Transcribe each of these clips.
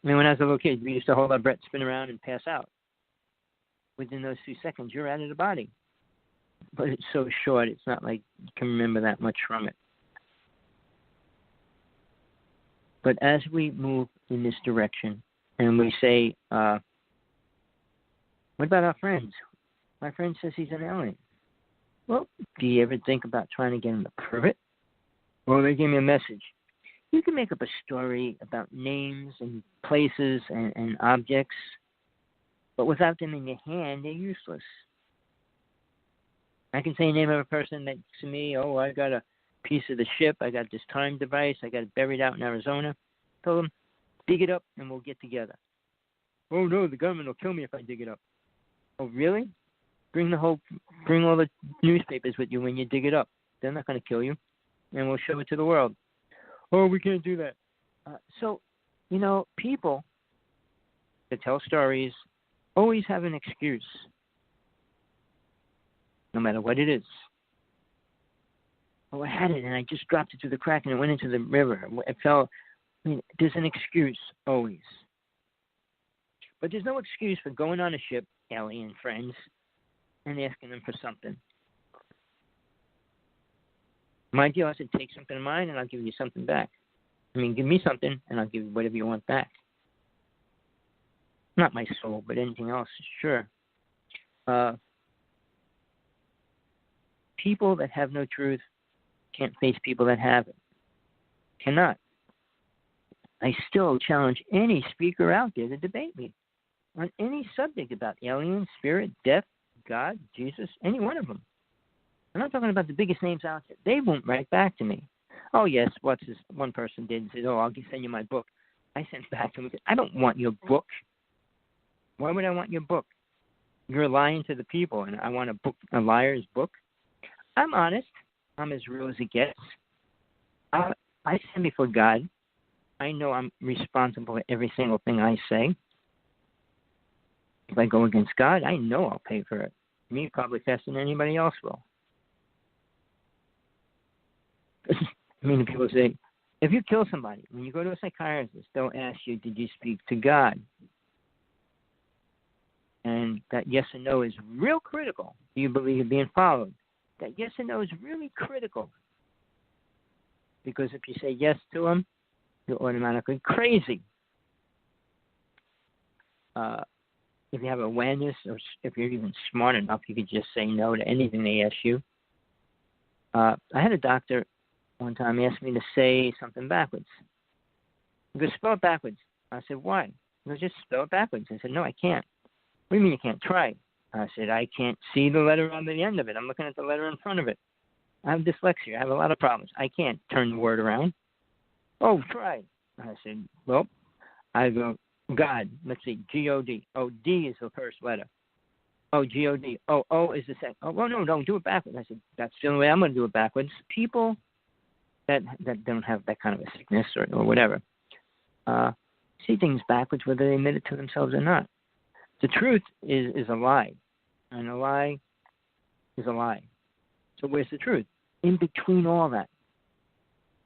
I mean, when I was a little kid, we used to hold our breath, spin around, and pass out. Within those 2 seconds, you're out of the body. But it's so short, it's not like you can remember that much from it. But as we move in this direction, and we say, what about our friends? My friend says he's an alien. Well, do you ever think about trying to get him to prove it? Well, they gave me a message. You can make up a story about names and places and objects, but without them in your hand, they're useless. I can say the name of a person next to me. Oh, I got a piece of the ship. I got this time device. I got it buried out in Arizona. Told them, dig it up and we'll get together. Oh, no, the government will kill me if I dig it up. Oh, really? Bring all the newspapers with you when you dig it up. They're not going to kill you. And we'll show it to the world. Oh, we can't do that. So, people that tell stories always have an excuse, no matter what it is. Oh, I had it, and I just dropped it through the crack, and it went into the river. It fell. I mean, there's an excuse always. But there's no excuse for going on a ship, alien friends, and asking them for something. My deal is to take something of mine, and I'll give you something back. I mean, give me something, and I'll give you whatever you want back. Not my soul, but anything else, sure. People that have no truth can't face people that have it. Cannot. I still challenge any speaker out there to debate me on any subject about aliens, spirit, death, God, Jesus, any one of them. I'm not talking about the biggest names out there. They won't write back to me. Oh, yes, one person did and said, oh, I'll send you my book. I sent back to him and said, I don't want your book. Why would I want your book? You're lying to the people, and I want a liar's book? I'm honest. I'm as real as it gets. I stand before God. I know I'm responsible for every single thing I say. If I go against God, I know I'll pay for it. Me probably faster than anybody else will. I mean, people say, if you kill somebody, when you go to a psychiatrist, they'll ask you, did you speak to God? And that yes or no is real critical. Do you believe you're being followed? That yes or no is really critical. Because if you say yes to them, you're automatically crazy. If you have awareness, or if you're even smart enough, you could just say no to anything they ask you. I had a doctor one time ask me to say something backwards. He goes, spell it backwards. I said, why? He goes, just spell it backwards. I said, no, I can't. What do you mean you can't? Try. I said, I can't see the letter on the end of it. I'm looking at the letter in front of it. I have dyslexia. I have a lot of problems. I can't turn the word around. Oh, try. I said, well, I go, God. Let's see, G-O-D. Oh, D is the first letter. Oh, G-O-D. Oh, O is the second. Oh, well, no, don't do it backwards. I said, that's the only way I'm going to do it backwards. People that don't have that kind of a sickness or whatever see things backwards whether they admit it to themselves or not. The truth is a lie, and a lie is a lie. So where's the truth? In between all that.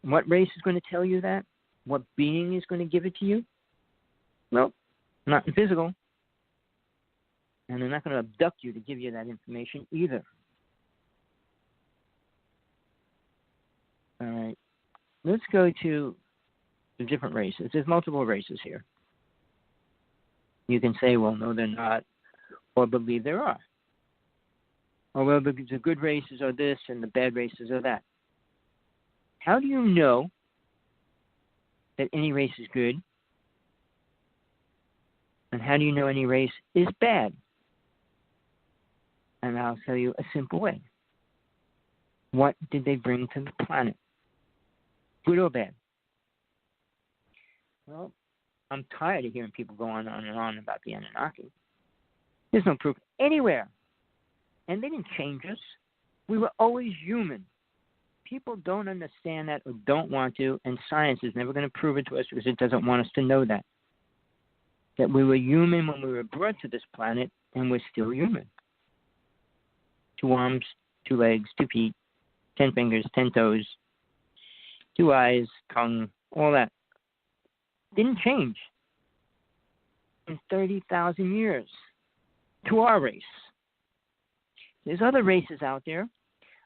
What race is going to tell you that? What being is going to give it to you? Well, not in physical. And they're not going to abduct you to give you that information either. All right. Let's go to the different races. There's multiple races here. You can say, well, no, they're not, or believe there are. Or, well, the good races are this and the bad races are that. How do you know that any race is good? And how do you know any race is bad? And I'll tell you a simple way. What did they bring to the planet? Good or bad? Well, I'm tired of hearing people go on and on about the Anunnaki. There's no proof anywhere. And they didn't change us. We were always human. People don't understand that or don't want to, and science is never going to prove it to us because it doesn't want us to know that. That we were human when we were brought to this planet, and we're still human. 2 arms, 2 legs, 2 feet, 10 fingers, 10 toes, 2 eyes, tongue, all that. Didn't change. 30,000 years to our race. There's other races out there.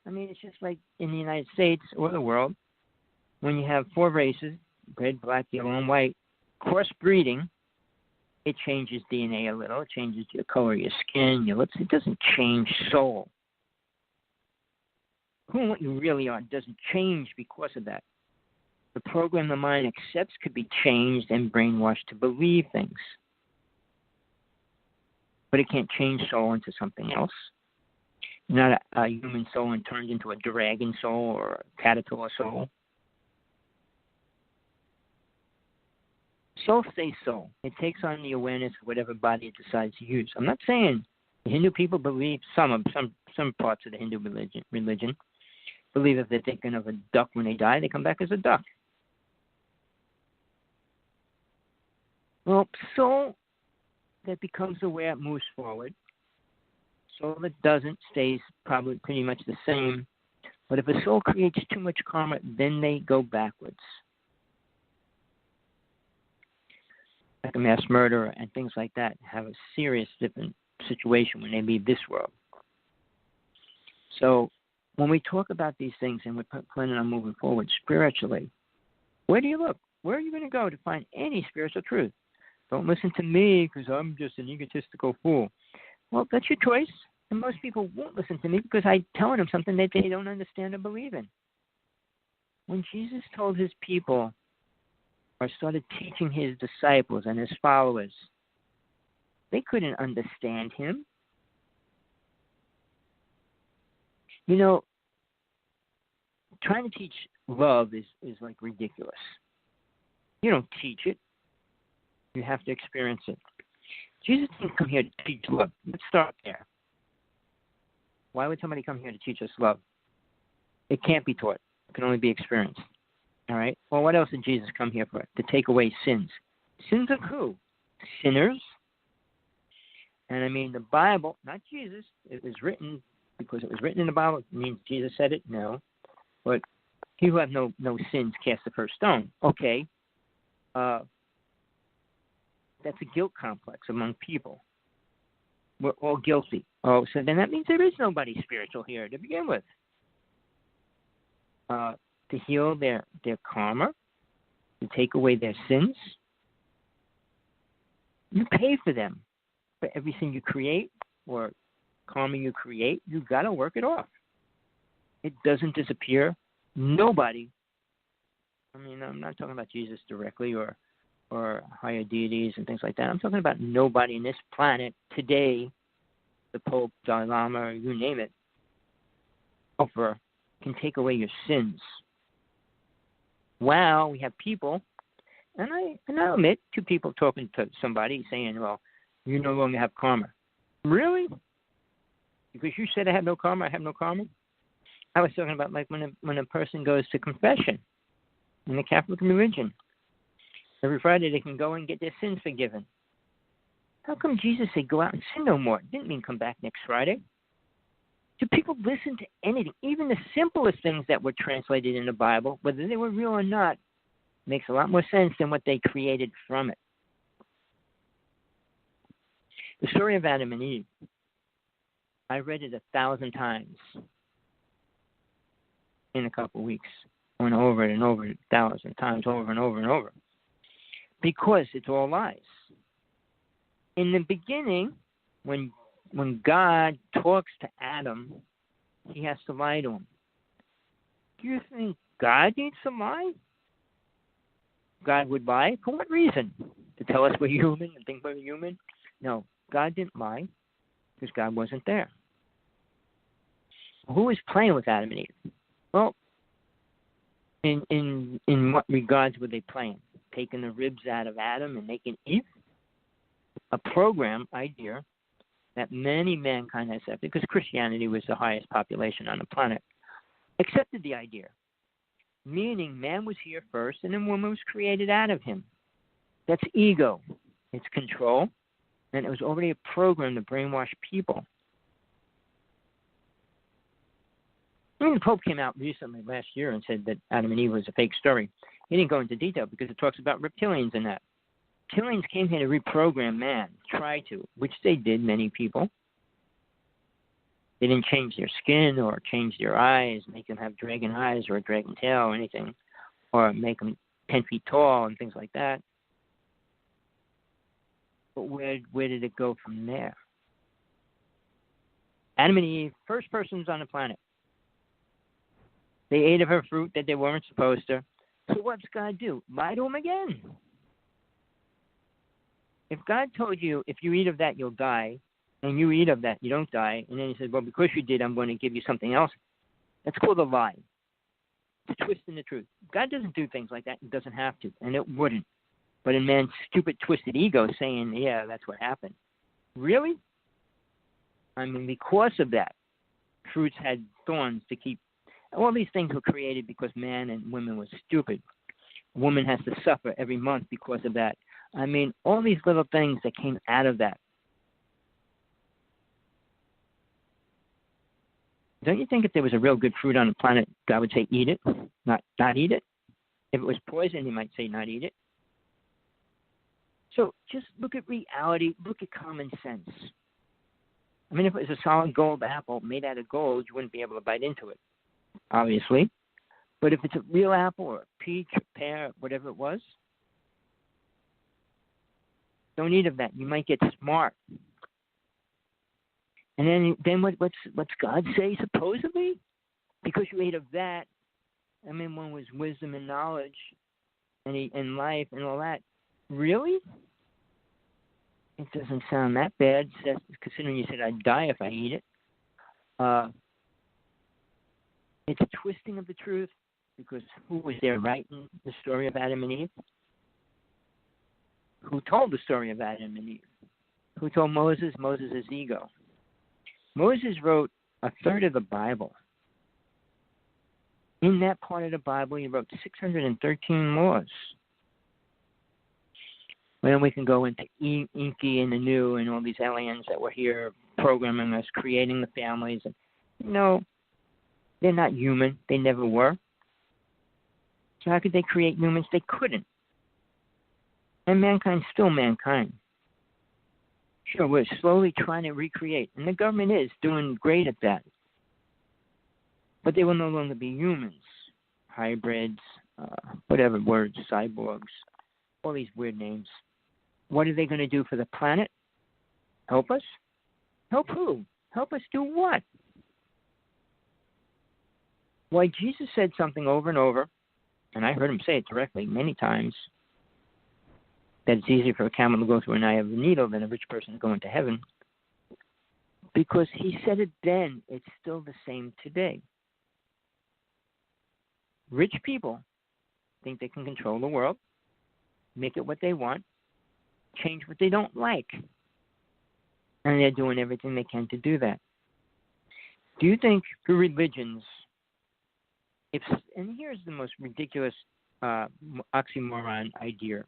I mean, it's just like in the United States or the world, when you have 4 races, red, black, yellow, and white, crossbreeding, it changes DNA a little. It changes the color of your skin, your lips. It doesn't change soul. Who and what you really are doesn't change because of that. The program the mind accepts could be changed and brainwashed to believe things. But it can't change soul into something else. Not a human soul and turned into a dragon soul or a caterpillar soul. Soul stays soul. It takes on the awareness of whatever body it decides to use. I'm not saying the Hindu people believe, some parts of the Hindu religion believe if they're thinking of a duck when they die, they come back as a duck. Well, soul that becomes aware moves forward. Soul that doesn't stays probably pretty much the same. But if a soul creates too much karma, then they go backwards. Like a mass murderer and things like that have a serious different situation when they leave this world. So when we talk about these things and we're planning on moving forward spiritually, where do you look? Where are you going to go to find any spiritual truth? Don't listen to me because I'm just an egotistical fool. Well, that's your choice. And most people won't listen to me because I'm telling them something that they don't understand or believe in. When Jesus told his people or started teaching his disciples and his followers, they couldn't understand him. You know, trying to teach love is like ridiculous. You don't teach it. You have to experience it. Jesus didn't come here to teach love. Let's start there. Why would somebody come here to teach us love? It can't be taught. It can only be experienced. All right? Well, what else did Jesus come here for? To take away sins. Sins of who? Sinners. And I mean, the Bible, not Jesus, it was written, because it was written in the Bible, it means Jesus said it? No. But he who have no sins cast the first stone. Okay. That's a guilt complex among people. We're all guilty. Oh, so then that means there is nobody spiritual here to begin with. To heal their karma, to take away their sins. You pay for them. For everything you create or karma you create, you've got to work it off. It doesn't disappear. Nobody, I mean, I'm not talking about Jesus directly or higher deities and things like that. I'm talking about nobody on this planet today, the Pope, Dalai Lama, you name it, can take away your sins. Wow, we have people, and I admit, 2 people talking to somebody saying, well, you no longer have karma. Really? Because you said I have no karma, I have no karma? I was talking about like when a person goes to confession in the Catholic religion. Every Friday they can go and get their sins forgiven. How come Jesus said go out and sin no more? It didn't mean come back next Friday. Do people listen to anything? Even the simplest things that were translated in the Bible, whether they were real or not, makes a lot more sense than what they created from it. The story of Adam and Eve, I read it 1,000 times in a couple of weeks. I went over it and over it 1,000 times, over and over and over. Because it's all lies. In the beginning, when God talks to Adam, he has to lie to him. Do you think God needs to lie? God would lie? For what reason? To tell us we're human and think we're human? No, God didn't lie because God wasn't there. Who was playing with Adam and Eve? Well, in what regards were they playing? Taking the ribs out of Adam and making Eve? A program idea that many mankind accepted, because Christianity was the highest population on the planet, accepted the idea. Meaning man was here first and then woman was created out of him. That's ego. It's control. And it was already a program to brainwash people. I mean, the Pope came out recently last year and said that Adam and Eve was a fake story. He didn't go into detail because it talks about reptilians and that. aliens came here to reprogram man, try to, which they did, many people. They didn't change their skin or change their eyes, make them have dragon eyes or a dragon tail or anything, or make them 10 feet tall and things like that. But where did it go from there? Adam and Eve, first persons on the planet. They ate of her fruit that they weren't supposed to. So what's God do? Lie to them again. If God told you, if you eat of that, you'll die, and you eat of that, you don't die, and then he said, well, because you did, I'm going to give you something else, that's called a lie. It's twisting the truth. God doesn't do things like that. He doesn't have to, and it wouldn't. But in man's stupid, twisted ego saying, yeah, that's what happened. Really? I mean, because of that, fruits had thorns to keep. All these things were created because man and women were stupid. A woman has to suffer every month because of that. I mean, all these little things that came out of that. Don't you think if there was a real good fruit on the planet, God would say eat it, not eat it? If it was poison, he might say not eat it. So just look at reality, look at common sense. I mean, if it was a solid gold apple made out of gold, you wouldn't be able to bite into it, obviously. But if it's a real apple or a peach or pear, whatever it was, don't eat of that. You might get smart. And then what's God say, supposedly? Because you ate of that, I mean, one was wisdom and knowledge and life and all that. Really? It doesn't sound that bad, considering you said I'd die if I eat it. It's a twisting of the truth, because who was there writing the story of Adam and Eve? Who told the story of Adam and Eve? Who told Moses? Moses' ego. Moses wrote a third of the Bible. In that part of the Bible, he wrote 613 laws. Then we can go into Inky and the New and all these aliens that were here programming us, creating the families. And, they're not human. They never were. So how could they create humans? They couldn't. And mankind's still mankind. Sure, we're slowly trying to recreate. And the government is doing great at that. But they will no longer be humans. Hybrids, whatever words, cyborgs, all these weird names. What are they going to do for the planet? Help us? Help who? Help us do what? Why, Jesus said something over and over, and I heard him say it directly many times, that it's easier for a camel to go through an eye of a needle than a rich person to go into heaven. Because he said it then, it's still the same today. Rich people think they can control the world, make it what they want, change what they don't like. And they're doing everything they can to do that. Do you think for religions, and here's the most ridiculous oxymoron idea.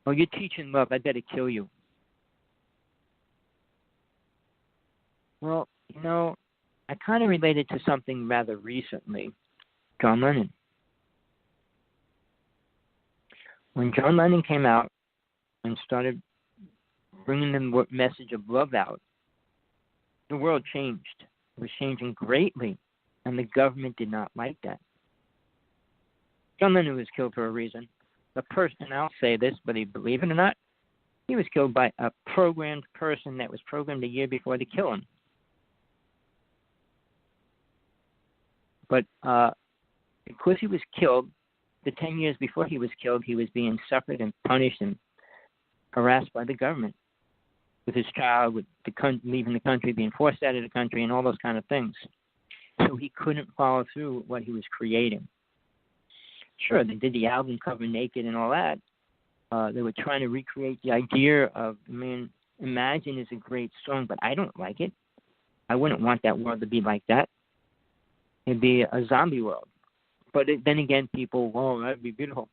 Oh, you're teaching love, I better kill you. Well, I kind of related to something rather recently. John Lennon. When John Lennon came out and started bringing the message of love out, the world changed. It was changing greatly, and the government did not like that. John Lennon was killed for a reason. The person, and I'll say this, whether you believe it or not, he was killed by a programmed person that was programmed a year before to kill him. But because he was killed, the 10 years before he was killed, he was being suffered and punished and harassed by the government with his child, with leaving the country, being forced out of the country, and all those kind of things. So he couldn't follow through with what he was creating. Sure, they did the album cover naked and all that. They were trying to recreate the idea of, Imagine is a great song, but I don't like it. I wouldn't want that world to be like that. It'd be a zombie world. But then again, people, that'd be beautiful.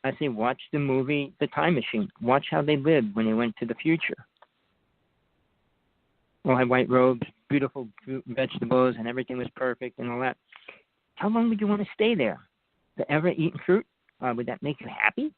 I say, watch the movie The Time Machine. Watch how they lived when they went to the future. All had white robes, beautiful vegetables, and everything was perfect and all that. How long would you want to stay there? Forever eating fruit? Would that make you happy?